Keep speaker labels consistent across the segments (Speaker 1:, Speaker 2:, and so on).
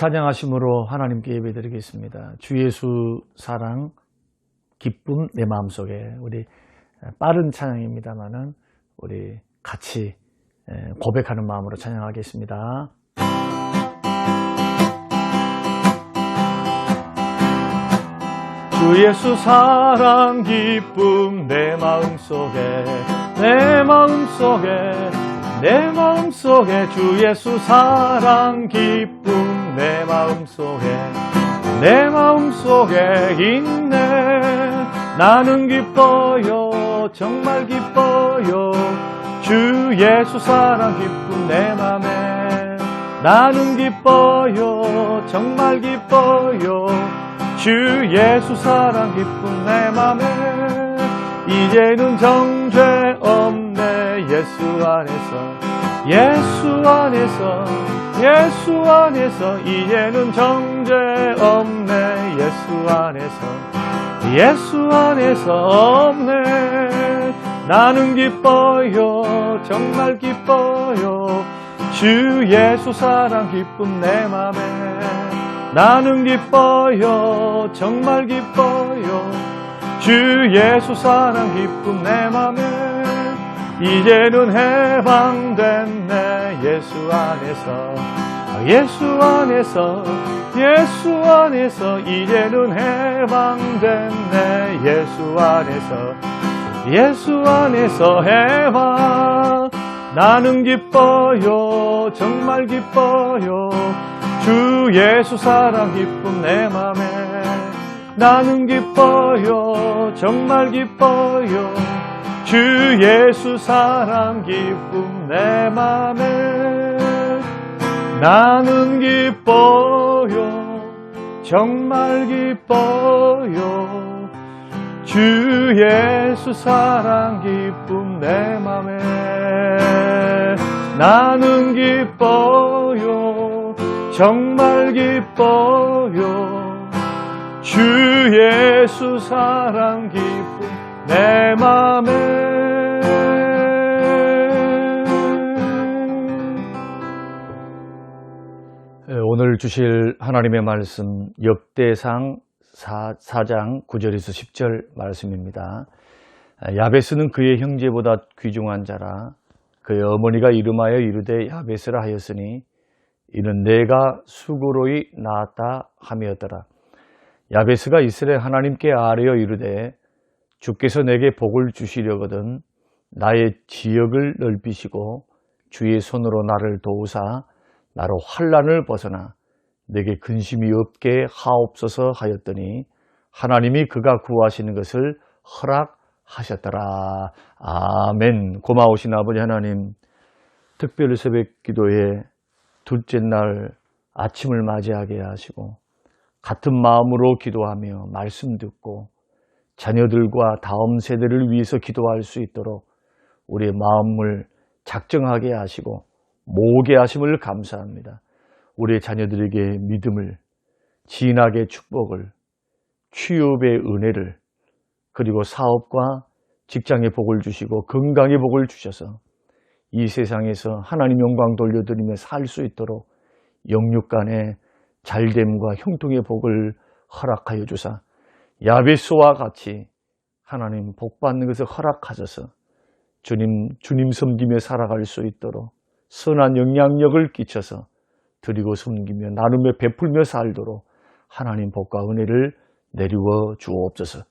Speaker 1: 찬양하심으로 하나님께 예배드리겠습니다. 주 예수 사랑 기쁨 내 마음속에 우리 빠른 찬양입니다만은 우리 같이 고백하는 마음으로 찬양하겠습니다. 주 예수 사랑 기쁨 내 마음속에 내 마음속에 주 예수 사랑 기쁨 내 마음속에 있네. 나는 기뻐요 정말 기뻐요 주 예수 사랑 기쁨 내 맘에. 나는 기뻐요 정말 기뻐요 주 예수 사랑 기쁨 내 맘에. 이제는 정죄 없네 예수 안에서 이제는 정죄 없네 예수 안에서 없네. 나는 기뻐요 정말 기뻐요 주 예수 사랑 기쁨 내 맘에. 나는 기뻐요 정말 기뻐요 주 예수 사랑 기쁨 내 맘에. 이제는 해방됐네 예수 안에서 이제는 해방됐네 예수 안에서 해방. 나는 기뻐요 정말 기뻐요 주 예수 사랑 기쁨 내 맘에. 나는 기뻐요 정말 기뻐요 주 예수 사랑 기쁨 내 맘에. 나는 기뻐요 정말 기뻐요 주 예수 사랑 기쁨 내 맘에. 나는 기뻐요 정말 기뻐요 주 예수 사랑 기쁨 내 맘에. 오늘 주실 하나님의 말씀 역대상 4장 9절에서 10절 말씀입니다. 야베스는 그의 형제보다 귀중한 자라. 그의 어머니가 이름하여 이르되 야베스라 하였으니 이는 내가 수고로이 낳았다 함이었더라. 야베스가 이스라엘 하나님께 아뢰어 이르되 주께서 내게 복을 주시려거든 나의 지역을 넓히시고 주의 손으로 나를 도우사 나로 환난을 벗어나 내게 근심이 없게 하옵소서 하였더니 하나님이 그가 구하시는 것을 허락하셨더라. 아멘. 고마우신 아버지 하나님, 특별 새벽 기도에 둘째 날 아침을 맞이하게 하시고 같은 마음으로 기도하며 말씀 듣고 자녀들과 다음 세대를 위해서 기도할 수 있도록 우리의 마음을 작정하게 하시고 모으게 하심을 감사합니다. 우리의 자녀들에게 믿음을, 진학의 축복을, 취업의 은혜를, 그리고 사업과 직장의 복을 주시고 건강의 복을 주셔서 이 세상에서 하나님 영광 돌려드리며 살 수 있도록 영육간의 잘됨과 형통의 복을 허락하여 주사 야베스와 같이 하나님 복 받는 것을 허락하셔서 주님 섬기며 살아갈 수 있도록 선한 영향력을 끼쳐서 드리고 섬기며 나누며 베풀며 살도록 하나님 복과 은혜를 내리워 주옵소서.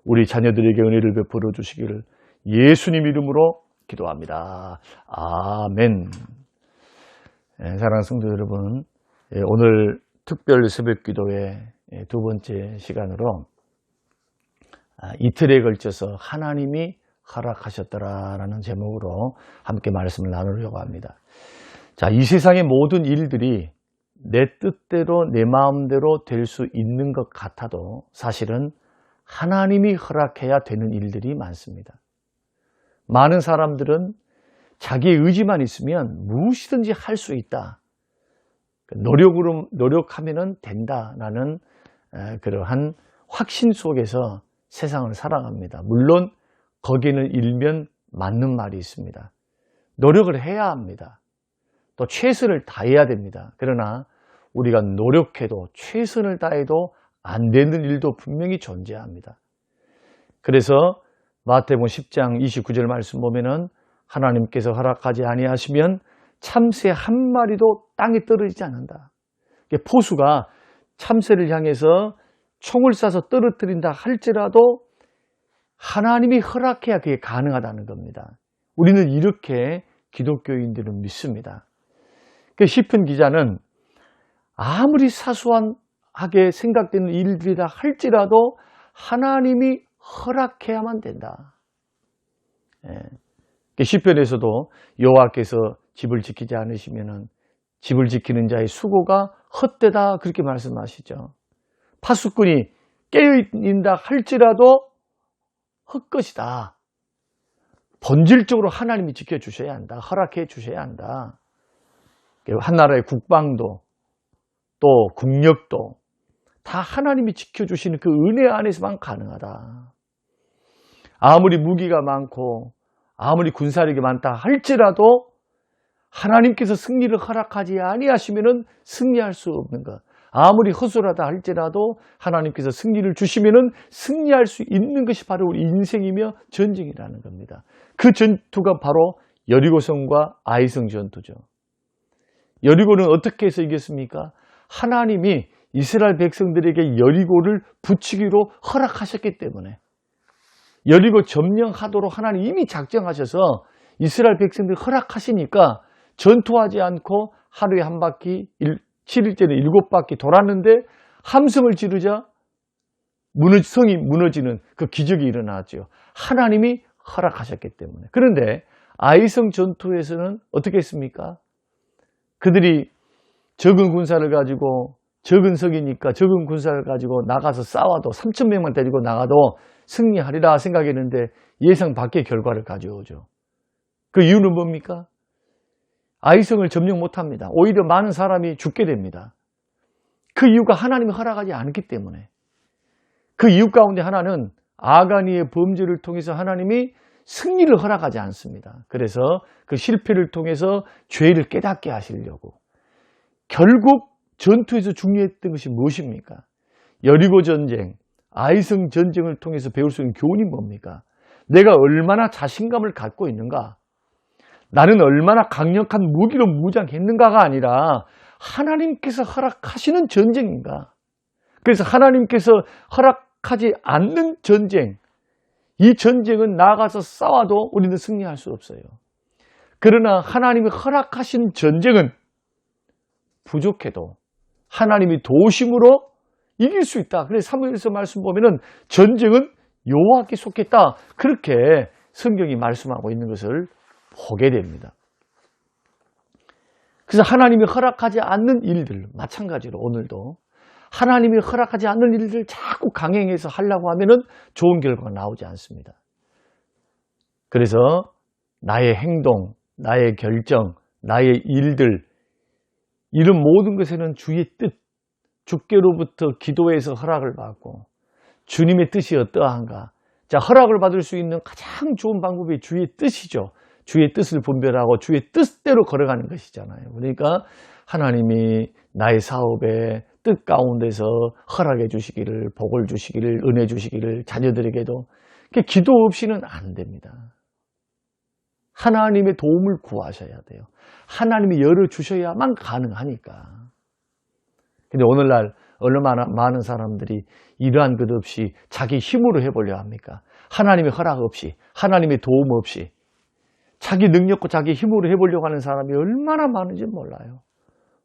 Speaker 1: 우리 자녀들에게 은혜를 베풀어 주시기를 예수님 이름으로 기도합니다. 아멘. 사랑하는 성도 여러분, 오늘 특별 새벽 기도의 두 번째 시간으로 이틀에 걸쳐서 하나님이 허락하셨더라라는 제목으로 함께 말씀을 나누려고 합니다. 자, 이 세상의 모든 일들이 내 뜻대로 내 마음대로 될 수 있는 것 같아도 사실은 하나님이 허락해야 되는 일들이 많습니다. 많은 사람들은 자기의 의지만 있으면 무엇이든지 할 수 있다. 노력하면 된다라는 그러한 확신 속에서 세상을 살아갑니다. 물론 거기는 일면 맞는 말이 있습니다. 노력을 해야 합니다. 또 최선을 다해야 됩니다. 그러나 우리가 노력해도 최선을 다해도 안 되는 일도 분명히 존재합니다. 그래서 마태복음 10장 29절 말씀 보면은 하나님께서 허락하지 아니하시면 참새 한 마리도 땅에 떨어지지 않는다. 포수가 참새를 향해서 총을 쏴서 떨어뜨린다 할지라도 하나님이 허락해야 그게 가능하다는 겁니다. 우리는 이렇게 기독교인들은 믿습니다. 시편 기자는 아무리 사소하게 생각되는 일들이다 할지라도 하나님이 허락해야만 된다. 시편에서도 여호와께서 집을 지키지 않으시면은 집을 지키는 자의 수고가 헛되다 그렇게 말씀하시죠. 파수꾼이 깨어있다 할지라도 헛것이다. 본질적으로 하나님이 지켜주셔야 한다. 허락해 주셔야 한다. 한 나라의 국방도 또 국력도 다 하나님이 지켜주시는 그 은혜 안에서만 가능하다. 아무리 무기가 많고 아무리 군사력이 많다 할지라도 하나님께서 승리를 허락하지 아니하시면은 승리할 수 없는 것. 아무리 허술하다 할지라도 하나님께서 승리를 주시면은 승리할 수 있는 것이 바로 우리 인생이며 전쟁이라는 겁니다. 그 전투가 바로 여리고성과 아이성 전투죠. 여리고는 어떻게 해서 이겼습니까? 하나님이 이스라엘 백성들에게 여리고를 붙이기로 허락하셨기 때문에 여리고 점령하도록 하나님 이미 작정하셔서 이스라엘 백성들 허락하시니까 전투하지 않고 하루에 한 바퀴 7일째는 7바퀴 돌았는데 함성을 지르자 성이 무너지는 그 기적이 일어났죠. 하나님이 허락하셨기 때문에. 그런데 아이성 전투에서는 어떻게 했습니까? 그들이 적은 군사를 가지고 적은 석이니까 적은 군사를 가지고 나가서 싸워도 3,000명만 데리고 나가도 승리하리라 생각했는데 예상 밖의 결과를 가져오죠. 그 이유는 뭡니까? 아이성을 점령 못합니다. 오히려 많은 사람이 죽게 됩니다. 그 이유가 하나님이 허락하지 않기 때문에. 그 이유 가운데 하나는 아가니의 범죄를 통해서 하나님이 승리를 허락하지 않습니다. 그래서 그 실패를 통해서 죄를 깨닫게 하시려고. 결국 전투에서 중요했던 것이 무엇입니까? 여리고 전쟁, 아이성 전쟁을 통해서 배울 수 있는 교훈이 뭡니까? 내가 얼마나 자신감을 갖고 있는가? 나는 얼마나 강력한 무기로 무장했는가가 아니라 하나님께서 허락하시는 전쟁인가? 그래서 하나님께서 허락하지 않는 전쟁, 이 전쟁은 나가서 싸워도 우리는 승리할 수 없어요. 그러나 하나님이 허락하신 전쟁은 부족해도 하나님이 도우심으로 이길 수 있다. 그래서 사무엘서 말씀 보면은 전쟁은 여호와께 속했다. 그렇게 성경이 말씀하고 있는 것을 보게 됩니다. 그래서 하나님이 허락하지 않는 일들, 마찬가지로 오늘도 하나님이 허락하지 않는 일들을 자꾸 강행해서 하려고 하면은 좋은 결과가 나오지 않습니다. 그래서 나의 행동, 나의 결정, 나의 일들, 이런 모든 것에는 주의 뜻, 주께로부터 기도해서 허락을 받고 주님의 뜻이 어떠한가. 자, 허락을 받을 수 있는 가장 좋은 방법이 주의 뜻이죠. 주의 뜻을 분별하고 주의 뜻대로 걸어가는 것이잖아요. 그러니까 하나님이 나의 사업에 뜻 가운데서 허락해 주시기를, 복을 주시기를, 은혜 주시기를 자녀들에게도 기도 없이는 안 됩니다. 하나님의 도움을 구하셔야 돼요. 하나님이 열어주셔야만 가능하니까. 근데 오늘날 얼마나 많은 사람들이 이러한 것 없이 자기 힘으로 해보려 합니까? 하나님의 허락 없이, 하나님의 도움 없이 자기 능력과 자기 힘으로 해보려고 하는 사람이 얼마나 많은지 몰라요.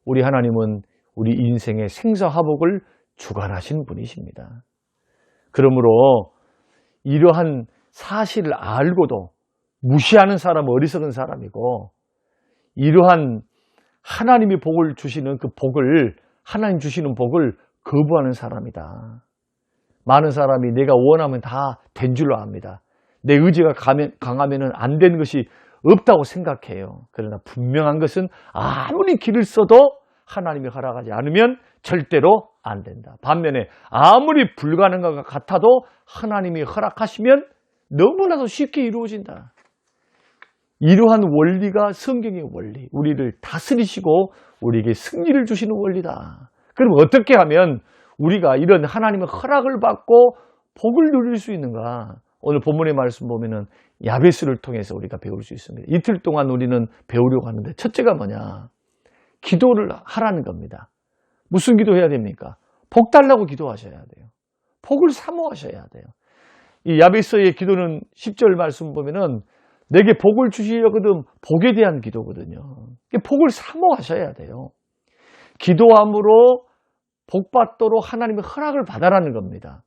Speaker 1: 우리 하나님은 우리 인생의 생사화복을 주관하신 분이십니다. 그러므로 이러한 사실을 알고도 무시하는 사람은 어리석은 사람이고, 이러한 하나님이 복을 주시는 그 복을, 하나님 주시는 복을 거부하는 사람이다. 많은 사람이 내가 원하면 다 된 줄로 압니다. 내 의지가 강하면 안 되는 것이 없다고 생각해요. 그러나 분명한 것은 아무리 길을 써도 하나님이 허락하지 않으면 절대로 안 된다. 반면에 아무리 불가능한 것 같아도 하나님이 허락하시면 너무나도 쉽게 이루어진다. 이러한 원리가 성경의 원리, 우리를 다스리시고 우리에게 승리를 주시는 원리다. 그럼 어떻게 하면 우리가 이런 하나님의 허락을 받고 복을 누릴 수 있는가? 오늘 본문의 말씀 보면은 야베스를 통해서 우리가 배울 수 있습니다. 이틀 동안 우리는 배우려고 하는데 첫째가 뭐냐? 기도를 하라는 겁니다. 무슨 기도해야 됩니까? 복 달라고 기도하셔야 돼요. 복을 사모하셔야 돼요. 이 야베스의 기도는 10절 말씀 보면은 내게 복을 주시려거든 복에 대한 기도거든요. 복을 사모하셔야 돼요. 기도함으로 복 받도록 하나님의 허락을 받아라는 겁니다.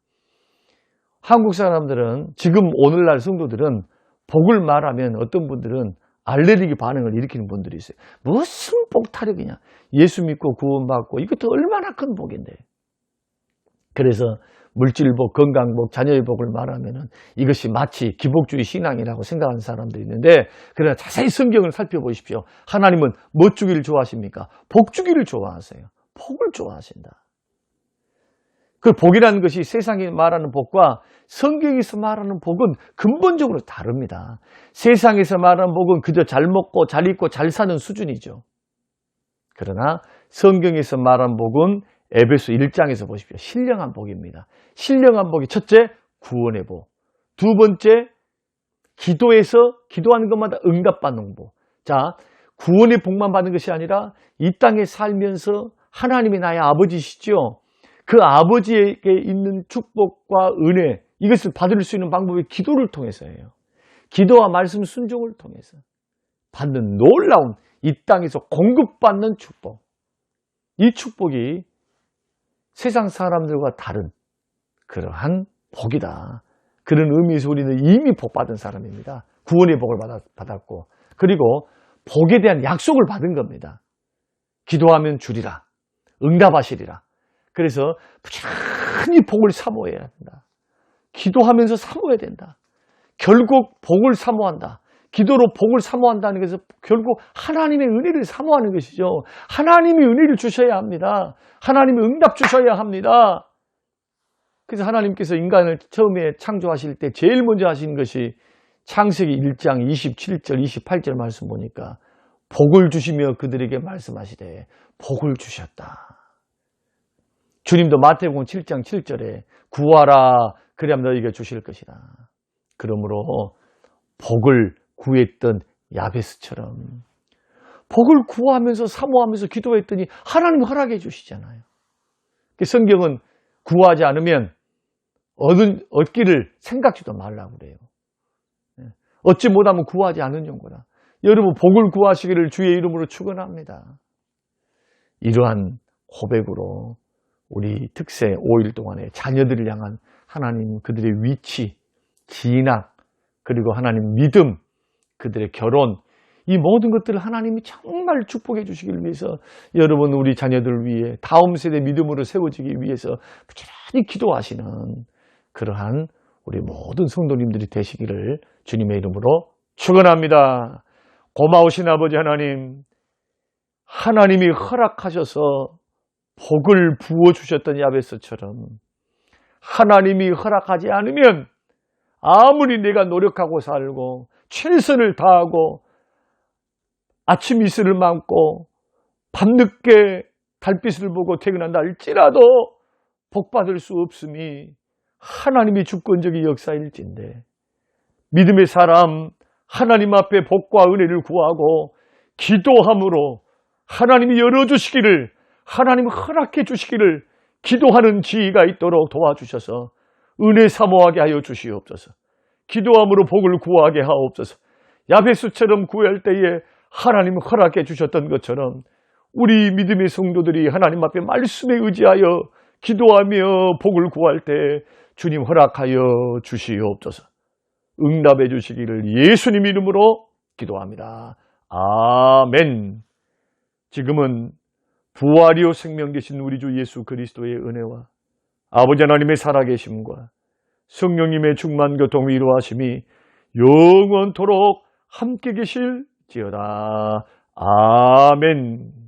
Speaker 1: 한국 사람들은 지금 오늘날 성도들은 복을 말하면 어떤 분들은 알레르기 반응을 일으키는 분들이 있어요. 무슨 복 타령이냐. 예수 믿고 구원받고 이것도 얼마나 큰 복인데. 그래서 물질복, 건강복, 자녀의 복을 말하면 이것이 마치 기복주의 신앙이라고 생각하는 사람들이 있는데, 그러나 자세히 성경을 살펴보십시오. 하나님은 뭐 주기를 좋아하십니까? 복 주기를 좋아하세요. 복을 좋아하신다. 그 복이라는 것이 세상이 말하는 복과 성경에서 말하는 복은 근본적으로 다릅니다. 세상에서 말하는 복은 그저 잘 먹고 잘 입고 잘 사는 수준이죠. 그러나 성경에서 말하는 복은 에베소 1장에서 보십시오. 신령한 복입니다. 신령한 복이 첫째, 구원의 복. 두 번째, 기도에서 기도하는 것마다 응답받는 복. 자, 구원의 복만 받는 것이 아니라 이 땅에 살면서 하나님이 나의 아버지시죠. 그 아버지에게 있는 축복과 은혜, 이것을 받을 수 있는 방법이 기도를 통해서예요. 기도와 말씀 순종을 통해서 받는 놀라운 이 땅에서 공급받는 축복. 이 축복이 세상 사람들과 다른 그러한 복이다. 그런 의미에서 우리는 이미 복받은 사람입니다. 구원의 복을 받았고, 그리고 복에 대한 약속을 받은 겁니다. 기도하면 주리라, 응답하시리라. 그래서 부지런히 복을 사모해야 된다. 기도하면서 사모해야 된다. 결국 복을 사모한다. 기도로 복을 사모한다는 것은 결국 하나님의 은혜를 사모하는 것이죠. 하나님이 은혜를 주셔야 합니다. 하나님이 응답 주셔야 합니다. 그래서 하나님께서 인간을 처음에 창조하실 때 제일 먼저 하신 것이 창세기 1장 27절 28절 말씀 보니까 복을 주시며 그들에게 말씀하시되 복을 주셨다. 주님도 마태복음 7장 7절에 구하라 그리하면 너희에게 주실 것이다. 그러므로 복을 구했던 야베스처럼 복을 구하면서 사모하면서 기도했더니 하나님 허락해 주시잖아요. 성경은 구하지 않으면 얻기를 생각지도 말라고 그래요. 얻지 못하면 구하지 않은 용거라. 여러분 복을 구하시기를 주의 이름으로 축원합니다. 이러한 고백으로 우리 특세 5일 동안에 자녀들을 향한 하나님 그들의 위치, 진학, 그리고 하나님 믿음, 그들의 결혼, 이 모든 것들을 하나님이 정말 축복해 주시기를 위해서 여러분 우리 자녀들을 위해 다음 세대 믿음으로 세워지기 위해서 부지런히 기도하시는 그러한 우리 모든 성도님들이 되시기를 주님의 이름으로 축원합니다. 고마우신 아버지 하나님, 하나님이 허락하셔서 복을 부어주셨던 야베스처럼 하나님이 허락하지 않으면 아무리 내가 노력하고 살고 최선을 다하고 아침 이슬을 맞고 밤늦게 달빛을 보고 퇴근한다 할지라도 복받을 수 없음이 하나님이 주권적인 역사일진데, 믿음의 사람 하나님 앞에 복과 은혜를 구하고 기도함으로 하나님이 열어주시기를, 하나님 허락해 주시기를 기도하는 지혜가 있도록 도와주셔서 은혜 사모하게 하여 주시옵소서. 기도함으로 복을 구하게 하옵소서. 야베스처럼 구할 때에 하나님 허락해 주셨던 것처럼 우리 믿음의 성도들이 하나님 앞에 말씀에 의지하여 기도하며 복을 구할 때 주님 허락하여 주시옵소서. 응답해 주시기를 예수님 이름으로 기도합니다. 아멘. 지금은 부활이요 생명 되신 우리 주 예수 그리스도의 은혜와 아버지 하나님의 살아계심과 성령님의 충만 교통 위로하심이 영원토록 함께 계실지어다. 아멘.